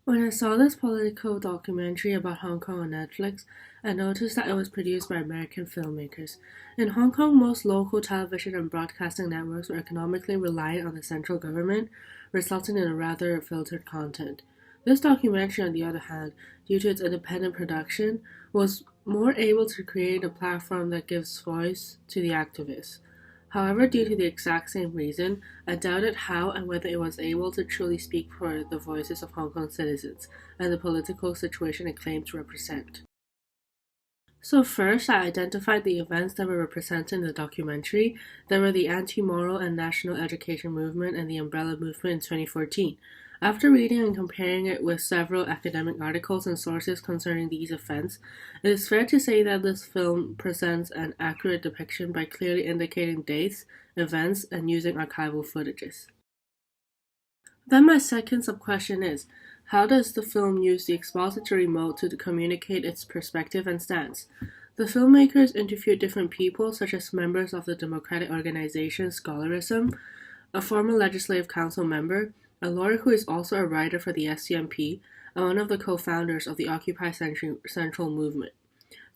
When I saw this political documentary about Hong Kong on Netflix, I noticed that it was produced by American filmmakers. In Hong Kong, most local television and broadcasting networks were economically reliant on the central government, resulting in a rather filtered content. This documentary, on the other hand, due to its independent production, was more able to create a platform that gives voice to the activists. However, due to the exact same reason, I doubted how and whether it was able to truly speak for the voices of Hong Kong citizens and the political situation it claimed to represent. So first, I identified the events that were represented in the documentary. There were the anti-moral and national education movement and the umbrella movement in 2014. After reading and comparing it with several academic articles and sources concerning these events, it is fair to say that this film presents an accurate depiction by clearly indicating dates, events, and using archival footages. Then my second sub-question is, how does the film use the expository mode to communicate its perspective and stance? The filmmakers interviewed different people, such as members of the democratic organization Scholarism, a former legislative council member, a lawyer who is also a writer for the SCMP, and one of the co-founders of the Occupy Central movement.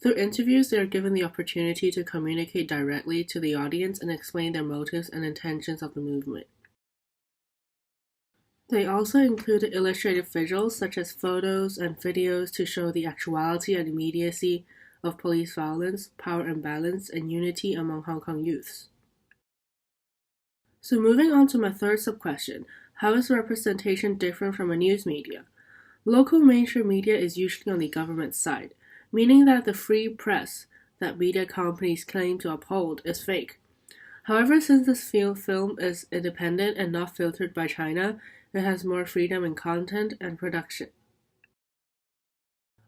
Through interviews, they are given the opportunity to communicate directly to the audience and explain their motives and intentions of the movement. They also included illustrative visuals such as photos and videos to show the actuality and immediacy of police violence, power imbalance, and unity among Hong Kong youths. So moving on to my third sub-question, how is representation different from a news media? Local mainstream media is usually on the government's side, meaning that the free press that media companies claim to uphold is fake. However, since this film is independent and not filtered by China, it has more freedom in content and production.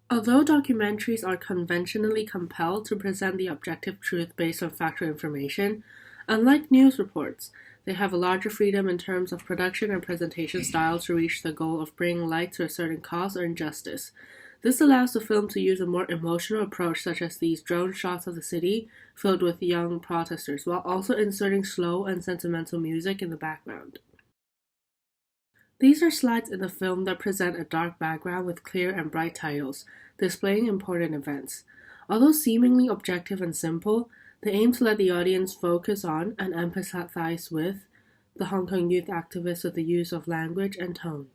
Although documentaries are conventionally compelled to present the objective truth based on factual information, unlike news reports, they have a larger freedom in terms of production and presentation style to reach the goal of bringing light to a certain cause or injustice. This allows the film to use a more emotional approach, such as these drone shots of the city filled with young protesters, while also inserting slow and sentimental music in the background. These are slides in the film that present a dark background with clear and bright titles, displaying important events. Although seemingly objective and simple, they aim to let the audience focus on and empathize with the Hong Kong youth activists with the use of language and tone.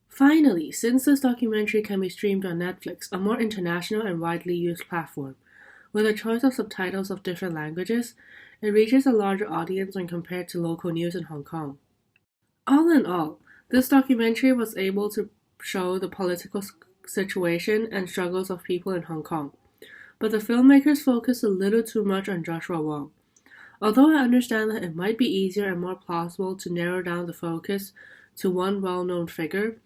Finally, since this documentary can be streamed on Netflix, a more international and widely used platform, with a choice of subtitles of different languages, it reaches a larger audience when compared to local news in Hong Kong. All in all, this documentary was able to show the political situation and struggles of people in Hong Kong, but the filmmakers focused a little too much on Joshua Wong. Although I understand that it might be easier and more plausible to narrow down the focus to one well-known figure,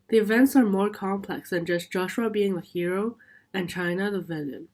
the events are more complex than just Joshua being the hero and China the villain.